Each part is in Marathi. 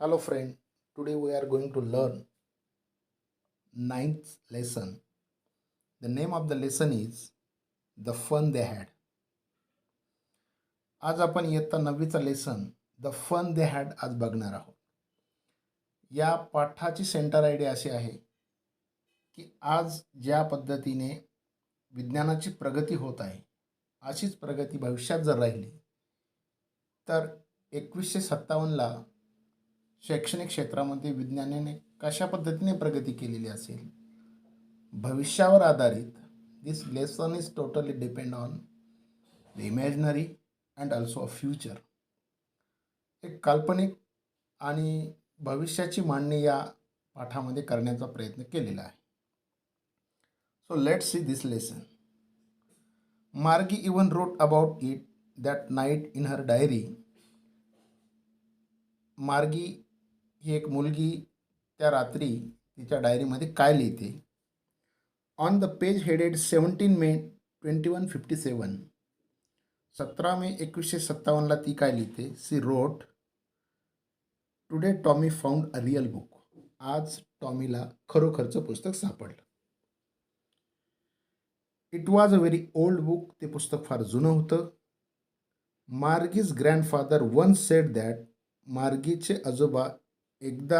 Hello friend, today we are going to learn ninth lesson. The name of the lesson is The Fun They Had. आज आपण इयत्ता 9वीचा lesson the fun they had आज बघणार आहोत. या पाठाची सेंटर आयडिया अशी आहे की आज ज्या पद्धतीने विज्ञानाची प्रगती होत आहे अशीच प्रगती भविष्यात जर राहिली तर 2157ला शैक्षणिक क्षेत्रामध्ये विज्ञानाने कशा पद्धतीने प्रगती केलेली असेल. भविष्यावर आधारित this lesson is totally depend on the imaginary and also a future. एक काल्पनिक आणि भविष्याची मांडणी या पाठामध्ये करण्याचा प्रयत्न केलेला आहे. So let's see this lesson. Margie even wrote about it that night in her diary. Margie ही एक मुलगी त्या रात्री तिच्या डायरीमध्ये काय लिहिते. On the page headed 17 May 2157. 17 May 2157ला ती काय लिहिते. She wrote, today Tommy found a real book. आज टॉमीला खरोखरचं पुस्तक सापडलं. It was a very old book. ते पुस्तक फार जुनं होतं. Margie's grandfather once said that. मार्गीचे आजोबा एकदा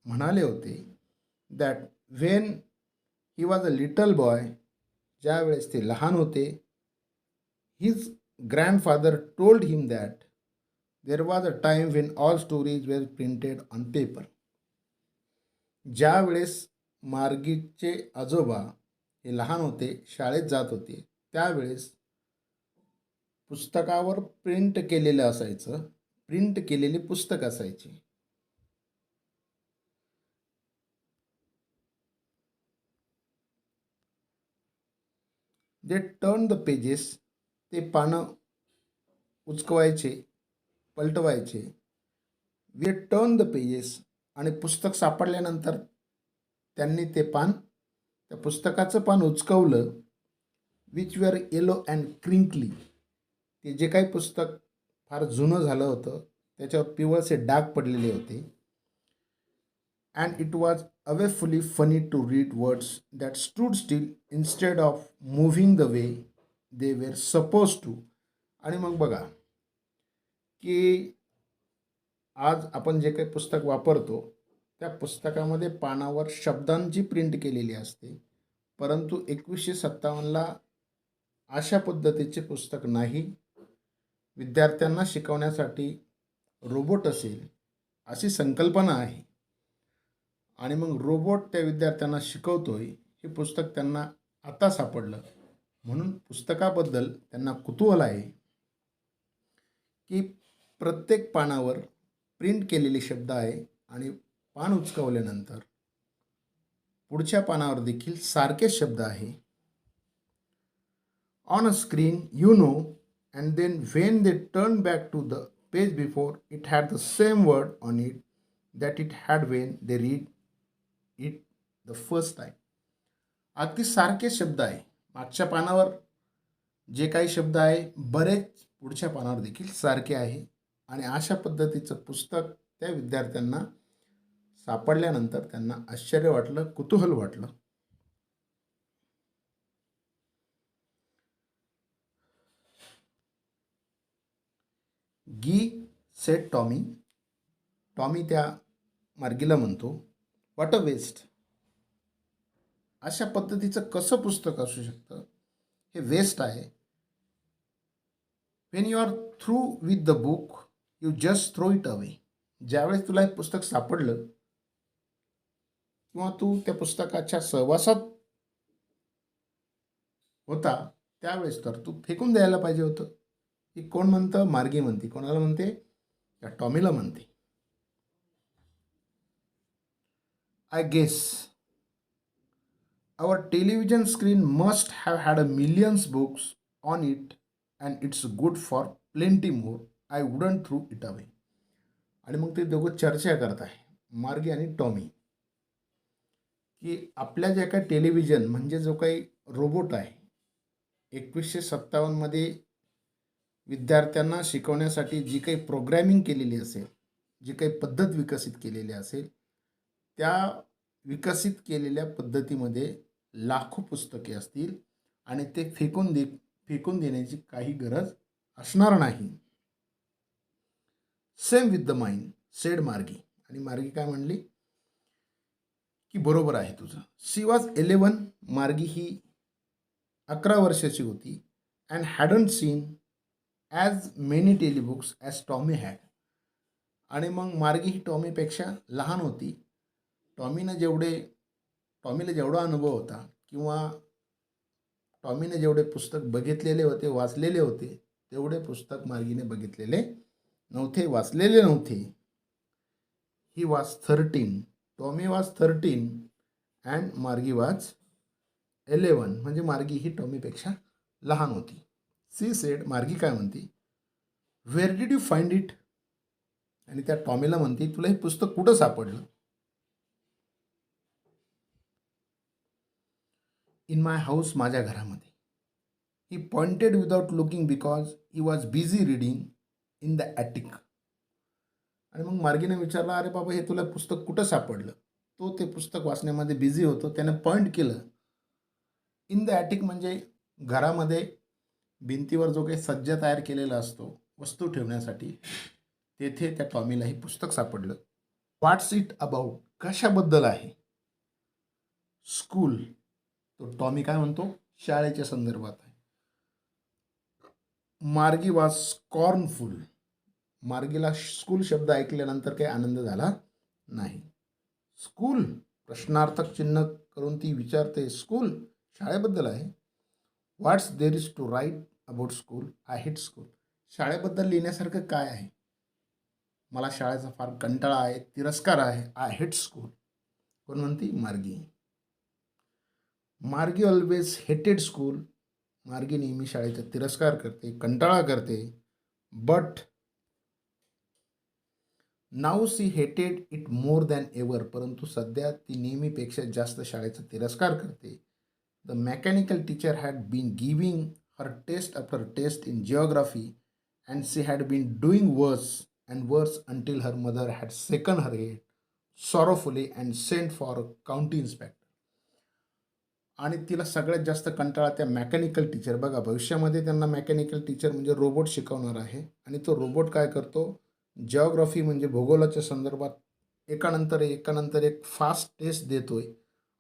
म्हणाले होते that when he was a little boy, ज्यावेळेस ते लहान होते, his grandfather told him that there was a time when all stories were printed on paper. ज्यावेळेस मार्गीचे आजोबा हे लहान होते, शाळेत जात होते, त्यावेळेस पुस्तकावर प्रिंट केलेलं असायचं, प्रिंट केलेली पुस्तक असायची. They turn the pages. ते पानं उचकवायचे, पलटवायचे. They turn the pages. आणि पुस्तक सापडल्यानंतर त्यांनी ते पान, त्या पुस्तकाचं पान उचकवलं. Which were yellow and crinkly. ते जे काही पुस्तक फार जुनं झालं होतं, त्याच्यावर पिवळसे डाग पडलेले होते. And it was awfully funny to read words that stood still instead of moving the way they were suppose to. आणि मग बघा की आज आपण जे काही पुस्तक वापरतो त्या पुस्तकामध्ये पानावर शब्दांची प्रिंट केलेली असते, परंतु 2157ला अशा पद्धतीचे पुस्तक नाही. विद्यार्थ्यांना शिकवण्यासाठी रोबोट असेल अशी संकल्पना आहे. आणि मग रोबोट त्या विद्यार्थ्यांना शिकवतोय, हे पुस्तक त्यांना आता सापडलं म्हणून पुस्तकाबद्दल त्यांना कुतूहल आहे की प्रत्येक पानावर प्रिंट केलेले शब्द आहे आणि पान उचकवल्यानंतर पुढच्या पानावर देखील सारखेच शब्द आहे. On a screen you know. And then when they turn back to the page before it had the same word on it that it had when they read it the first time. अगदी सारखेच शब्द आहे. मागच्या पानावर जे काही शब्द आहे बरेच पुढच्या पानावर देखील सारखे आहे. आणि अशा पद्धतीचं पुस्तक त्या विद्यार्थ्यांना सापडल्यानंतर त्यांना आश्चर्य वाटलं, कुतूहल वाटलं. गी सेड टॉमी. टॉमी त्या मार्गीला म्हणतो, व्हॉट अ वेस्ट. अशा पद्धतीचं कसं पुस्तक असू शकतं, हे वेस्ट आहे. When you are through with the book you just throw it away. ज्यावेळेस तुला एक पुस्तक सापडलं किंवा तू त्या पुस्तकाच्या सहवासात होता, त्यावेळेस तर तू फेकून द्यायला पाहिजे होतं. की कोण म्हणतं, मार्गी म्हणते. कोणाला म्हणते, त्या टॉमीला म्हणते. I guess our television screen must have had a millions books on it and it's good for plenty more. I wouldn't throw it away. आणि मग ते दोघं चर्चा करत आहे, मार्गी आणि टॉमी, की आपल्या ज्या काही टेलिव्हिजन म्हणजे जो काही रोबोट आहे 2157मध्ये विद्यार्थ्यांना शिकवण्यासाठी जी काही प्रोग्रॅमिंग केलेली असेल, जी काही पद्धत विकसित केलेली असेल त्या विकसित केलेल्या पद्धतीमध्ये लाखो पुस्तके असतील आणि ते फेकून देण्याची काही गरज असणार नाही. Same with the mind said Margie. आणि मार्गी काय म्हणली की बरोबर आहे तुझं. She was 11. मार्गी ही 11 वर्षाची होती. And hadn't seen as many telebooks as Tommy had. आणि मग मार्गी ही टॉमीपेक्षा लहान होती. टॉमीला जेवढा अनुभव होता किंवा टॉमीने जेवढे पुस्तक बघितलेले होते वाचलेले होते तेवढे पुस्तक मार्गीने बघितलेले नव्हते, वाचलेले नव्हते. He was 13. Tommy was 13 and Margie was 11. म्हणजे मार्गी ही टॉमीपेक्षा लहान होती. She said. मार्गी काय म्हणते, where did you find it. आणि त्या टॉमीला म्हणते, तुला हे पुस्तक कुठं सापडलं. In my house. माझ्या घरामध्ये. He pointed without looking because he was busy reading in the attic. आणि मग मार्गीने विचारलं, अरे बाबा हे तुला पुस्तक कुठं सापडलं. तो ते पुस्तक वाचण्यामध्ये बिझी होतो. त्याने पॉईंट केलं. इन द ॲटिक म्हणजे घरामध्ये भिंतीवर जो काही सज्जा तयार केलेला असतो वस्तू ठेवण्यासाठी, तेथे त्या टॉमीला हे पुस्तक सापडलं. व्हॉट्स इट अबाउट. कशाबद्दल आहे. स्कूल. तो टॉमी काय म्हणतो, शाळेच्या संदर्भात आहे. मार्गी वॉज स्कॉर्नफुल. मार्गीला स्कूल शब्द ऐकल्यानंतर काही आनंद झाला नाही. स्कूल प्रश्नार्थक चिन्ह करून ती विचारते, स्कूल शाळेबद्दल आहे. What's there is to write about school. I hate school. शाळेबद्दल लिहिण्यासारखं काय आहे. मला शाळेचा फार कंटाळा आहे, तिरस्कार आहे. I hate school. कोण म्हणती, मार्गी. मार्गी ऑलवेज हेटेड स्कूल. मार्गी नेहमी शाळेचा तिरस्कार करते, कंटाळा करते. But now she hated it more than ever. परंतु सध्या ती नेहमीपेक्षा जास्त शाळेचा तिरस्कार करते. The mechanical teacher had been giving her test after test in geography and she had been doing worse and worse until her mother had shaken her head sorrowfully and sent for a county inspector. आणि तिला सगळ्यात जास्त कंटाळा त्या मेकॅनिकल टीचर. बघा, भविष्यामध्ये त्यांना मेकॅनिकल टीचर म्हणजे रोबोट शिकवणार आहे. आणि तो रोबोट काय करतो, जिओग्राफी म्हणजे भूगोलाच्या संदर्भात एकानंतर एक फास्ट टेस्ट देतोय.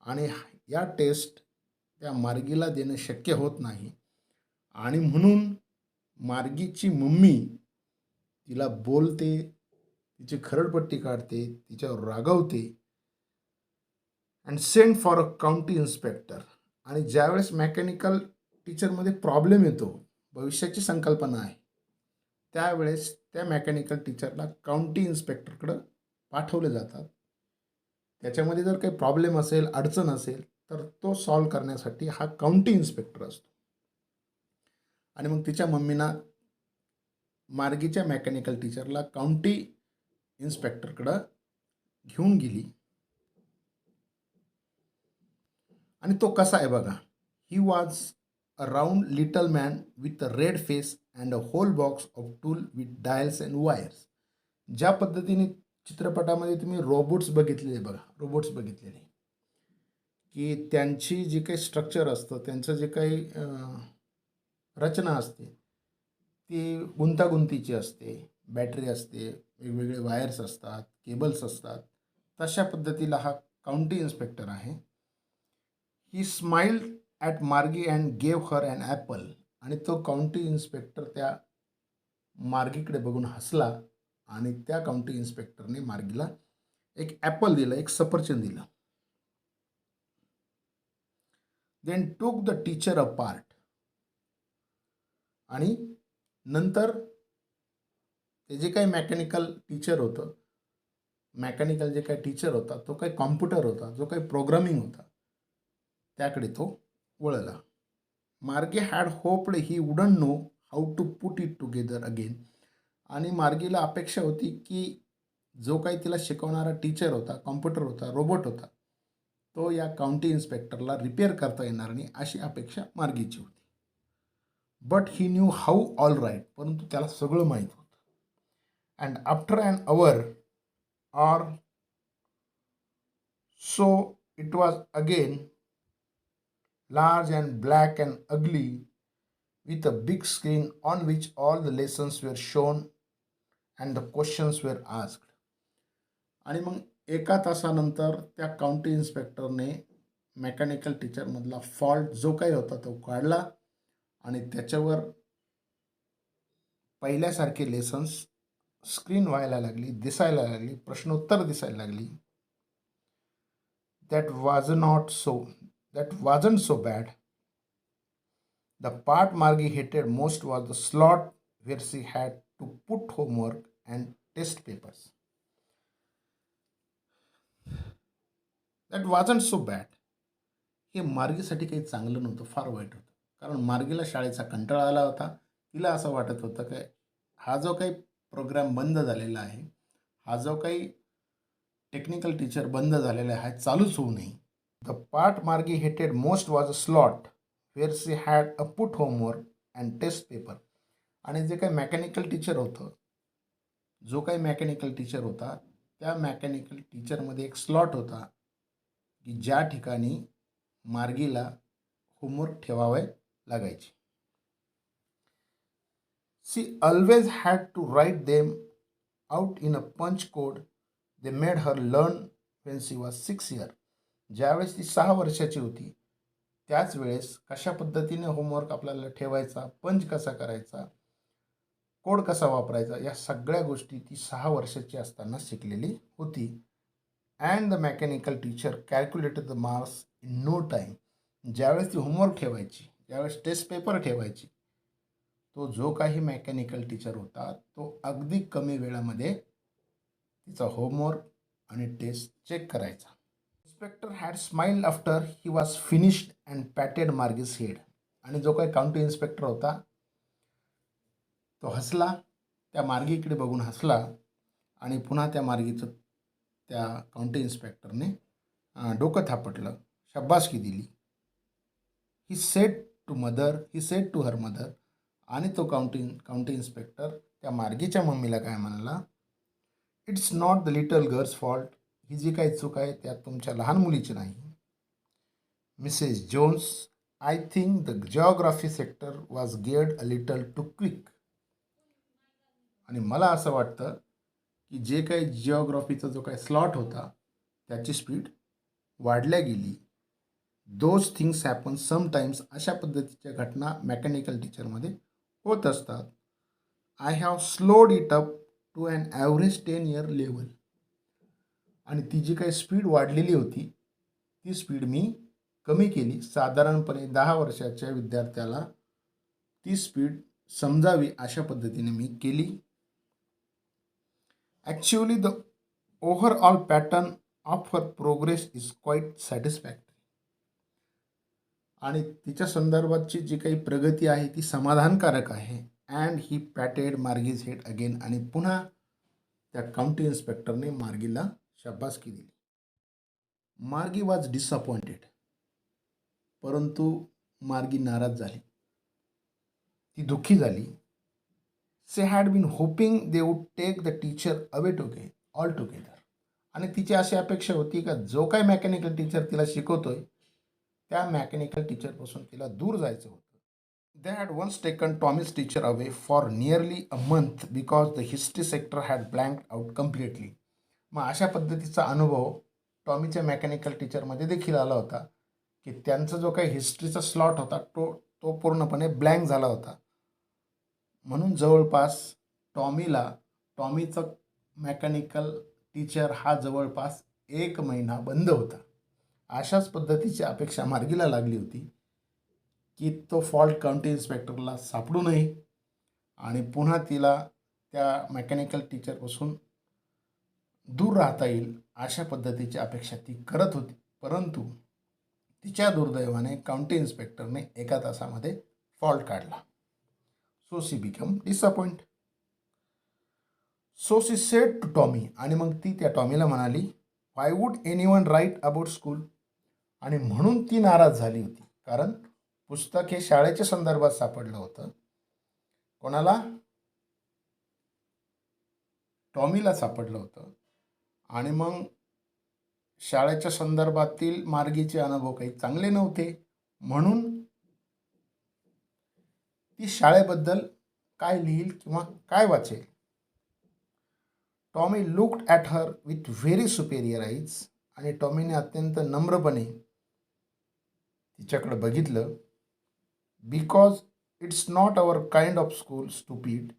आणि या टेस्ट त्या मार्गीला देणं शक्य होत नाही. आणि म्हणून मार्गीची मम्मी तिला बोलते, तिची खरडपट्टी काढते, तिच्यावर रागवते. And send for a county inspector. आणि ज्यावेळेस मेकॅनिकल टीचरमध्ये प्रॉब्लेम येतो, भविष्याची संकल्पना आहे, त्यावेळेस त्या मेकॅनिकल टीचरला काउंटी इन्स्पेक्टरकडं पाठवले जातात. त्याच्यामध्ये जर काही प्रॉब्लेम असेल, अडचण असेल, तर तो सॉल्व करण्यासाठी हा काउंटी इन्स्पेक्टर असतो. आणि मग तिच्या मम्मीना मार्गीच्या मेकॅनिकल टीचरला काउंटी इन्स्पेक्टरकडं घेऊन गेली. आणि तो कसा आहे बघा. ही was a round little man with a red face and a whole box of tool with dials and wires. ज्या पद्धतीने चित्रपटामध्ये तुम्ही रोबोट्स बघितलेले की त्यांची जी काही स्ट्रक्चर असतं, त्यांचं जे काही रचना असते ती गुंतागुंतीची असते. बॅटरी असते, वेगवेगळे वायर्स असतात, केबल्स असतात. तशा पद्धतीला हा काउंटी इन्स्पेक्टर आहे. He smiled at Margie and gave her an apple. आणि तो काउंटी इन्स्पेक्टर त्या मार्गीकडे बघून हसला आणि त्या काउंटी इन्स्पेक्टरने मार्गीला एक ॲपल दिलं, एक सफरचंद दिलं. Then took the teacher a part. आणि नंतर ते जे काही मेकॅनिकल टीचर होता, तो काही कॉम्प्युटर होता, जो काही प्रोग्रामिंग होता, त्याकडे तो वळला. Margie had hoped he wouldn't know how to put it together again. आणि मार्गीला अपेक्षा होती की जो काही तिला शिकवणारा टीचर होता, कॉम्प्युटर होता, रोबोट होता, तो या काउंटी इन्स्पेक्टरला रिपेअर करता येणार नाही, अशी अपेक्षा मार्गीची होती. But he knew how all right. परंतु त्याला सगळं माहीत होतं. And after an hour or so it was again large and black and ugly with a big screen on which all the lessons were shown and the questions were asked. आणि मग एका तासानंतर त्या काउंटी इन्स्पेक्टरने मेकॅनिकल टीचरमधला फॉल्ट जो काही होता तो काढला आणि त्याच्यावर पहिल्यासारखे लेसन्स स्क्रीन व्हायला लागली, दिसायला लागली, प्रश्नोत्तर दिसायला लागली. That wasn't so bad. The part Margie hated most was the slot where she had to put homework and test papers. That wasn't so bad. हे मार्गीसाठी काही चांगलं नव्हतं, फार वाईट होतं. कारण मार्गीला शाळेचा कंटाळा आला होता. तिला असं वाटत होतं की हा जो काही प्रोग्राम बंद झालेला आहे, हा जो काही टेक्निकल टीचर बंद झालेला आहे, चालूच होऊ नये. The part Margie hated most was a slot where she had a put homework and test paper. आणि जे काही मेकॅनिकल टीचर होतं, जो काही मेकॅनिकल टीचर होता, त्या मेकॅनिकल टीचरमध्ये एक स्लॉट होता की ज्या ठिकाणी मार्गीला होमवर्क ठेवावे लागायचे. She always had to write them out in a punch code they made her learn when she was 6 years. ज्यावेळेस ती 6 वर्षाची होती त्याच वेळेस कशा पद्धतीने होमवर्क आपल्याला ठेवायचा, पंच कसा करायचा, कोड कसा वापरायचा, या सगळ्या गोष्टी ती 6 वर्षाची असताना शिकलेली होती. And the mechanical teacher calculated the marks in no time. ज्यावेळेस ती होमवर्क ठेवायची, ज्यावेळेस टेस्ट पेपर ठेवायची, तो जो काही मेकॅनिकल टीचर होता तो अगदी कमी वेळामध्ये तिचा होमवर्क आणि टेस्ट चेक करायचा. Inspector had smiled after he was finished and patted Margie's head. आणि जो काही काउंटी इन्स्पेक्टर होता तो हसला, त्या मार्गीकडे बघून हसला आणि पुन्हा त्या मार्गीचं त्या काउंटी इन्स्पेक्टरने डोकं थापटलं, शाबासकी दिली. He said to her mother. आणि तो काउंटी इन्स्पेक्टर त्या मार्गीच्या मम्मीला काय म्हणाला, it's not the little girl's fault. ही जी काही चूक आहे त्यात तुमच्या लहान मुलीची नाही. Mrs Jones, I think the geography sector was geared a little too quick. आणि मला असं वाटतं की जे काही जिओग्राफीचा जो काही स्लॉट होता त्याची स्पीड वाढल्या गेली. Those things happen sometimes. अशा पद्धतीच्या घटना मेकॅनिकल टीचरमध्ये होत असतात. I have slowed it up to an average 10 year level. आणि ती जी काही स्पीड वाढलेली होती ती स्पीड मी कमी केली. साधारणपणे 10 वर्षाच्या विद्यार्थ्याला ती स्पीड समजावी अशा पद्धतीने मी केली. Actually the overall pattern of her progress is quite satisfactory. आणि तिच्या संदर्भातची जी काही प्रगती आहे ती समाधानकारक आहे. And he patted Margie's head again. आणि पुन्हा त्या काउंटी इन्स्पेक्टरने मार्गीला शाबासकी दिली. मार्गी वॉज डिसअपॉइंटेड. परंतु मार्गी नाराज झाली, ती दुःखी झाली. She had been hoping they would take the teacher away altogether. आणि तिची अशी अपेक्षा होती का जो काही मेकॅनिकल टीचर तिला शिकवतोय त्या मेकॅनिकल टीचरपासून तिला दूर जायचं होतं. They had once taken Tommy's teacher away for nearly a month because the history sector had blanked out completely. मग अशा पद्धतीचा अनुभव टॉमीच्या मेकॅनिकल टीचरमध्ये देखील आला होता की त्यांचा जो काही हिस्ट्रीचा स्लॉट होता तो पूर्णपणे ब्लँक झाला होता. म्हणून जवळपास टॉमीचा मेकॅनिकल टीचर हा जवळपास 1 महिना बंद होता. अशाच पद्धतीची अपेक्षा मार्गीला लागली होती की तो फॉल्ट काउंटी इन्स्पेक्टरला सापडू नये आणि पुन्हा तिला त्या मेकॅनिकल टीचरपासून दूर राहता येईल अशा पद्धतीची अपेक्षा ती करत होती. परंतु तिच्या दुर्दैवाने काउंटी इन्स्पेक्टरने 1 तासामध्ये फॉल्ट काढला. So she become disappoint. So she said to Tommy. आणि मग ती त्या टॉमीला म्हणाली, why would anyone write about school. आणि म्हणून ती नाराज झाली होती कारण पुस्तक हे शाळेच्या संदर्भात सापडलं होतं. कोणाला? टॉमीला सापडलं होतं. आणि मग शाळेच्या संदर्भातील मार्गीचे अनुभव काही चांगले नव्हते, म्हणून ती शाळेबद्दल काय लिहील किंवा काय वाचेल. Tommy looked at her with very superior eyes. आणि टॉमीने अत्यंत नम्रपणे तिच्याकडे बघितलं. Because it's not our kind of school stupid.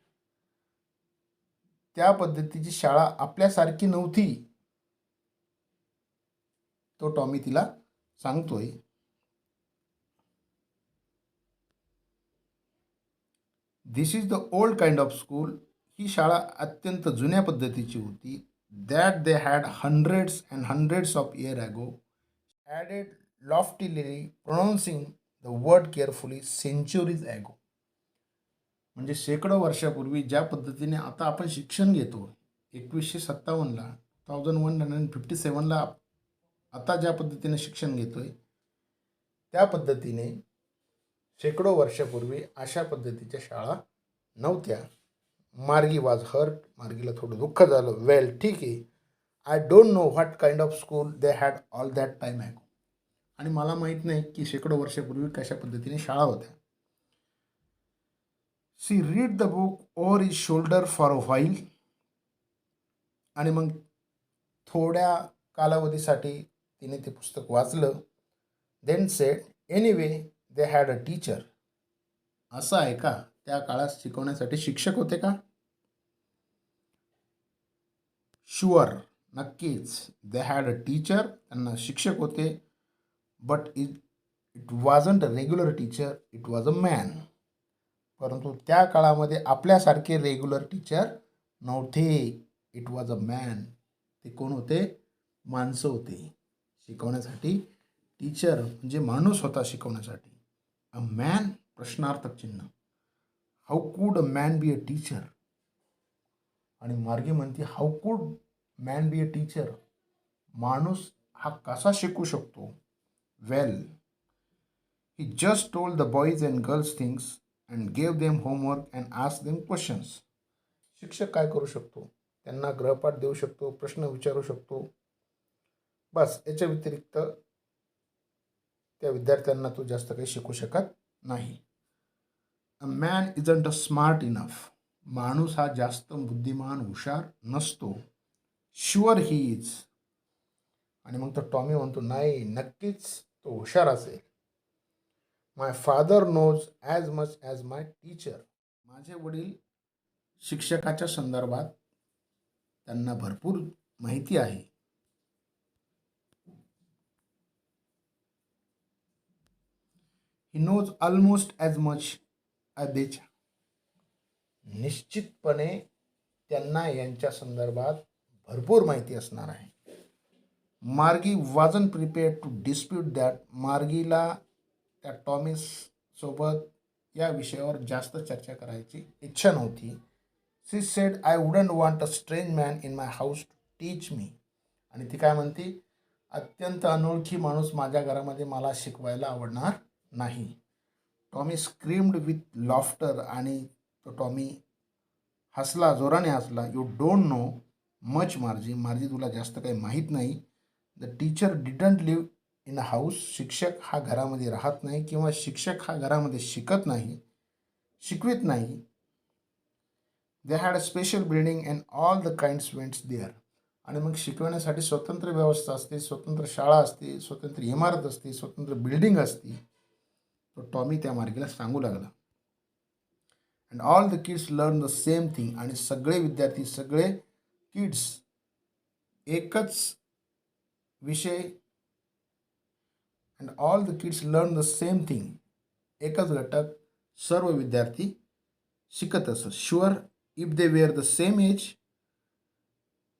त्या पद्धतीची शाळा आपल्यासारखी नव्हती, तो टॉमी तिला सांगतोय. This is the old kind of school. ही शाळा अत्यंत जुन्या पद्धतीची होती. That they had hundreds and hundreds of year ago. Added loftily pronouncing the word carefully centuries ago. म्हणजे शेकडो वर्षापूर्वी ज्या पद्धतीने आता आपण शिक्षण घेतो 1957ला 1157ला आता ज्या पद्धतीने शिक्षण घेतोय त्या पद्धतीने शेकडो वर्षापूर्वी अशा पद्धतीच्या शाळा नव्हत्या. मार्गी वॉज हर्ट. मार्गीला थोडं दुःख झालं. वेल, ठीक आहे. I don't know what kind of school they had all that time ago. आणि मला माहीत नाही की शेकडो वर्षापूर्वी कशा पद्धतीने शाळा होत्या. She read the book over his shoulder for a while. आणि मग थोड्या कालावधीसाठी तिने ते पुस्तक वाचलं. Then said, anyway they had a teacher. असं आहे का, त्या काळात शिकवण्यासाठी शिक्षक होते का? शुअर, नक्कीच. दे हॅड अ टीचर. त्यांना शिक्षक होते. But it wasn't a regular teacher, it was a man. परंतु त्या काळामध्ये आपल्यासारखे रेग्युलर टीचर नव्हते. It was a man. ते कोण होते? माणसं होते. शिकवण्यासाठी टीचर म्हणजे माणूस होता शिकवण्यासाठी. A man? प्रश्नार्थक चिन्ह. हाऊ कुड a man be a teacher? आणि मार्गी म्हणते, हाऊ कुड मॅन बी अ टीचर? माणूस हा कसा शिकू शकतो? Well, he just told the boys and girls things and gave them homework and ask them questions. शिक्षक काय करू शकतो? त्यांना गृहपाठ देऊ शकतो, प्रश्न विचारू शकतो, बस. याच्या व्यतिरिक्त त्या विद्यार्थ्यांना तो जास्त काही शिकू शकत नाही. A man isn't a smart enough. माणूस हा जास्त बुद्धिमान हुशार नसतो. Sure he is. आणि मग तो टॉमी म्हणतो, नाही, नक्कीच तो हुशार असेल. My father knows as much as my teacher. माझे वडील शिक्षकाच्या संदर्भात त्यांना भरपूर माहिती आहे. He knows almost as much as. निश्चितपणे त्यांना यांच्या संदर्भात भरपूर माहिती असणार आहे. Margie wasn't prepared to dispute that. मार्गीला त्या टॉमी सोबत या विषयावर जास्त चर्चा करायची इच्छा नव्हती. She said, I wouldn't want a strange man in my house to teach me. आणि ती काय म्हणते, अत्यंत अनोळखी माणूस माझ्या घरामध्ये मला शिकवायला आवडणार नाही. Tommy screamed with laughter. आणि तो टॉमी हसला, जोराने हसला. You don't know much मार्जी. मार्जी, तुला जास्त काही माहीत नाही. The teacher didn't live in a house. शिक्षक हा घरामध्ये राहत नाही किंवा शिक्षक हा घरामध्ये शिकत नाही, शिकवित नाही. They had a special building and all the kids went there. आणि मग शिकवण्यासाठी स्वतंत्र व्यवस्था असते, स्वतंत्र शाळा असते, स्वतंत्र इमारत असते, स्वतंत्र बिल्डिंग असते. तो टॉमी त्या मार्गीला सांगू लागला. And all the kids learn the same thing. आणि सगळे विद्यार्थी, सगळे किड्स एकच विषय. And all the kids learn the same thing. एकच घटक सर्व विद्यार्थी शिकत असत. Sure, if they were the same age.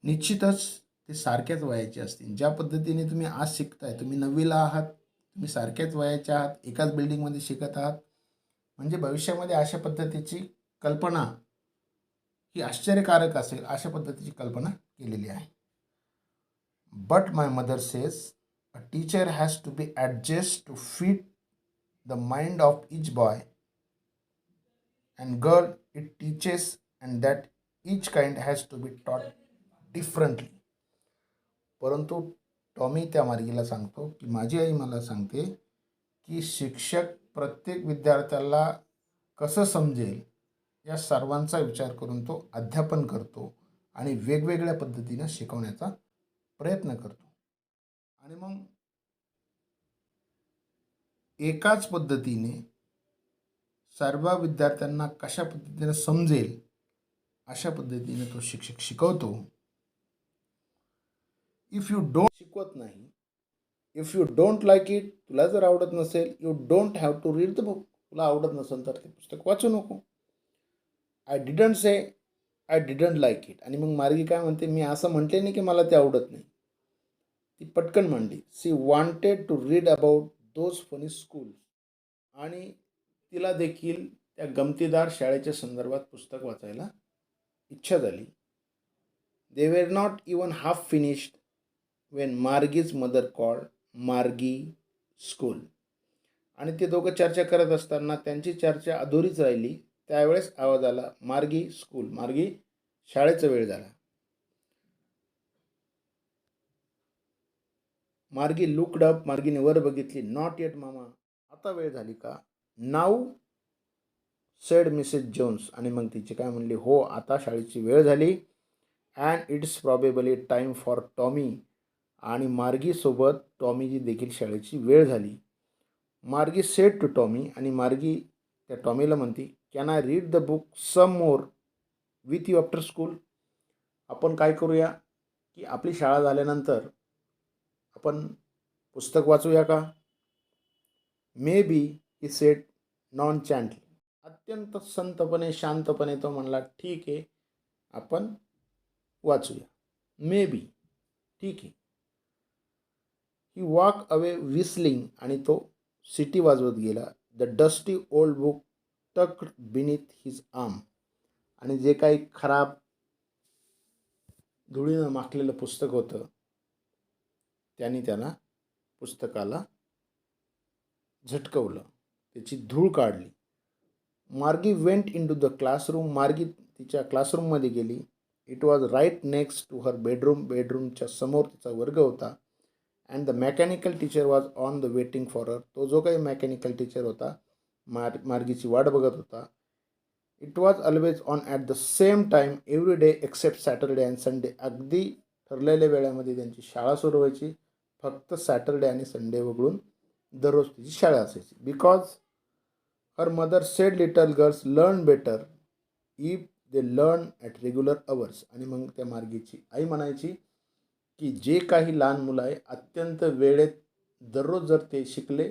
निश्चितच ते सारख्याच वयाचे असतील. ज्या पद्धतीने तुम्ही आज शिकताय, तुम्ही 9वीला आहात, तुम्ही सारख्याच वयाचे आहात, एकाच बिल्डिंगमध्ये शिकत आहात, म्हणजे भविष्यामध्ये अशा पद्धतीची कल्पना ही आश्चर्यकारक असेल, अशा पद्धतीची कल्पना केलेली आहे. But my mother says, a teacher has to be adjust to fit the mind of each boy and girl it teaches and that each kind has to be taught differently. परंतु टॉमी त्या मार्गीला सांगतो की माझी आई मला सांगते की शिक्षक प्रत्येक विद्यार्थ्याला कसं समजेल या सर्वांचा विचार करून तो अध्यापन करतो आणि वेगवेगळ्या पद्धतीनं शिकवण्याचा प्रयत्न करतो. आणि मग एकाच पद्धतीने सर्व विद्यार्थ्यांना कशा पद्धतीने समजेल अशा पद्धतीने तो शिक्षक शिकवतो. इफ यू डोंट शिकवत नाही, if you don't like it, तुला जर आवडत नसेल, you don't have to read the book. तुला आवडत नसेल तर ते पुस्तक वाचू नको. I didn't say I didn't like it. आणि मग मार्गी काय म्हणते, मी असं म्हटले नाही की मला ते आवडत नाही. ती पटकन म्हणली, she wanted to read about those funny school. आणि तिला देखील त्या गमतीदार शाळेच्या संदर्भात पुस्तक वाचायला इच्छा झाली. They were not even half finished when Margie's mother called Margie school. आणि ते दोघं चर्चा करत असताना त्यांची चर्चा अधुरीच राहिली. त्यावेळेस आवाज आला, मार्गी स्कूल. मार्गी शाळेचा वेळ झाला. मार्गी लुकड अप. मार्गीने वर बघितली. नॉट येट मामा. आता वेळ झाली का? Now said Mrs Jones. आणि मग तिची काय म्हणली, हो आता शाळेची वेळ झाली. And it's probably time for Tommy. आणि मार्गीसोबत टॉमीची देखील शाळेची वेळ झाली. मार्गी सेड टू टॉमी. आणि मार्गी त्या टॉमीला म्हणते, can I read the book some more with you after school. आपण काय करूया की आपली शाळा झाल्यानंतर आपण पुस्तक वाचूया का? Maybe he said nonchalantly. अत्यंत संतपणे शांतपणे तो म्हणला, ठीक आहे आपण वाचूया. मे बी, ठीक आहे. He walk away whistling. आणि तो सिटी वाजवत गेला. The dusty old book tucked beneath his arm. आणि जे काही खराब धुळीनं माखलेलं पुस्तक होतं त्याने त्याला पुस्तकाला झटकवलं, त्याची धूळ काढली. Margie went into the classroom. Margie तिच्या क्लासरूममध्ये गेली. It was right next to her bedroom. बेडरूमच्या समोर तिचा वर्ग होता. And the mechanical teacher was on the waiting for her. तो जो काही मेकॅनिकल टीचर होता मार्गीची वाट बघत होता. It was always on at the same time every day except Saturday and Sunday. अगदी ठरलेल्या वेळामध्ये त्यांची शाळा सुरू व्हायची. फक्त सॅटरडे आणि संडे वगळून दररोज तिची शाळा असायची. Because her mother said little girls learn better if they learn at regular hours. आणि मग त्या मार्गीची आई म्हणायची की जे काही लहान मुलं आहे अत्यंत वेळेत दररोज जर ते शिकले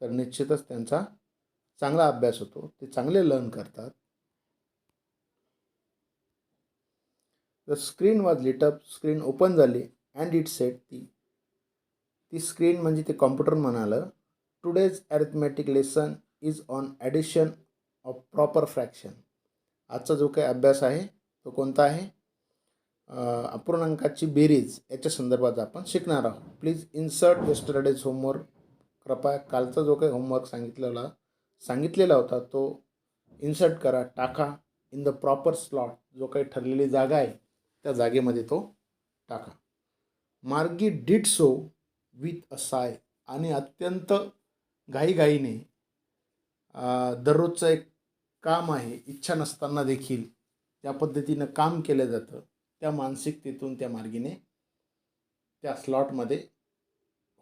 तर निश्चितच त्यांचा चांगला अभ्यास होतो, ते चांगले लर्न करतात. The screen was lit up. Screen open झाली. And it said. ती स्क्रीन म्हणजे ते कॉम्प्युटर म्हणालं, today's arithmetic lesson is on addition of proper fraction. आजचा जो काही अभ्यास आहे तो कोणता आहे? अपूर्णांकाची बेरीज याच्या संदर्भात आपण शिकणार आहोत. Please insert yesterday's homework. कृपया कालचा जो काही होमवर्क सांगितलेला होता तो इन्सर्ट करा, टाका इन द प्रॉपर स्लॉट. जो काही ठरलेली जागा आहे त्या जागेमध्ये तो टाका. मार्गी डिड सो विथ अ साय. आणि अत्यंत घाईघाईने दररोजचं एक काम आहे, इच्छा नसताना देखील ज्या पद्धतीनं काम केलं जातं त्या मानसिकतेतून त्या मार्गीने त्या स्लॉटमध्ये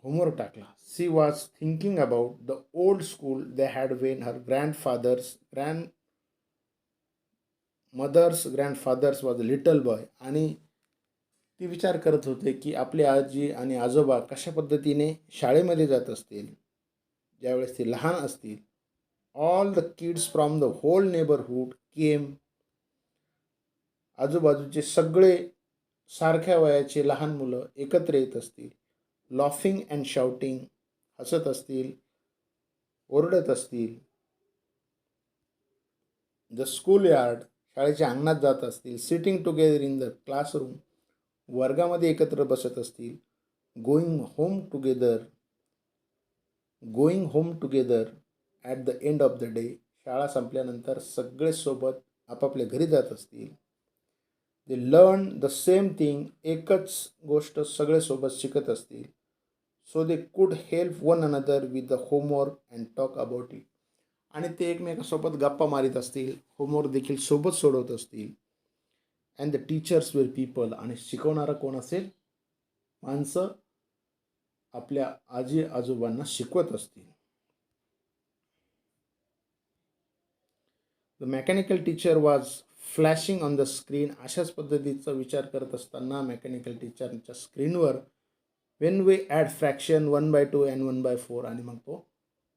होमवर्क टाकला. She was thinking about the old school they had when her grandfathers was a little boy. आणि ती विचार करत होते की आपले आजी आणि आजोबा कशा पद्धतीने शाळेमध्ये जात असतील ज्यावेळेस ते लहान असतील. All the kids from the whole neighbourhood came. आजूबाजूचे सगळे सारख्या वयाचे लहान मुलं एकत्र येत असतील. Laughing and shouting. हसत असतील, ओरडत असतील. The school yard. शाळेच्या अंगणात जात असतील. Sitting together in the classroom. वर्गामध्ये एकत्र बसत असतील. Going home together at the end of the day. शाळा संपल्यानंतर सगळे सोबत आपापल्या घरी जात असतील. They learn the same thing, एकच गोष्ट सगळे सोबत शिकत असतील. So they could help one another with the homework and talk about it. आणि ते एकमेकांसोबत गप्पा मारित असतील, होमवर्क देखील सोबत सोडवत असतील. And the teachers were people, आणि शिकवणारा कोण असेल? माणसं आपल्या आजी आजोबांना शिकवत असतील. The mechanical teacher was flashing on the screen. अशाच पद्धतीचा विचार करत असताना मेकॅनिकल टीचरच्या स्क्रीनवर when we add fraction 1/2 and 1/4, आणि मग तो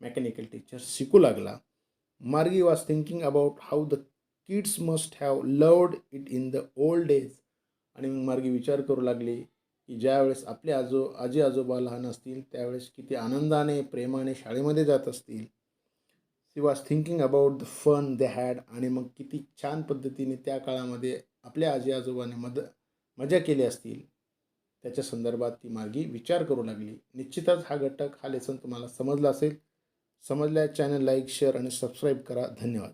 मेकॅनिकल टीचर शिकू लागला. Margie was thinking about how the kids must have loved it in the old days. आणि मग मार्गी विचार करू लागली की ज्यावेळेस आपले आजी आजोबा लहान असतील त्यावेळेस किती आनंदाने प्रेमाने शाळेमध्ये जात असतील. She was thinking about the fun they had, आणि मग किती छान पद्धतीने त्या काळामध्ये आपल्या आजी आजोबाने मजा केली असतील त्याच्या संदर्भात ती मार्गी विचार करू लागली. निश्चितच हा घटक, हा लेसन तुम्हाला समजला असेल. समजल्या चॅनल लाईक, शेअर आणि सबस्क्राईब करा. धन्यवाद.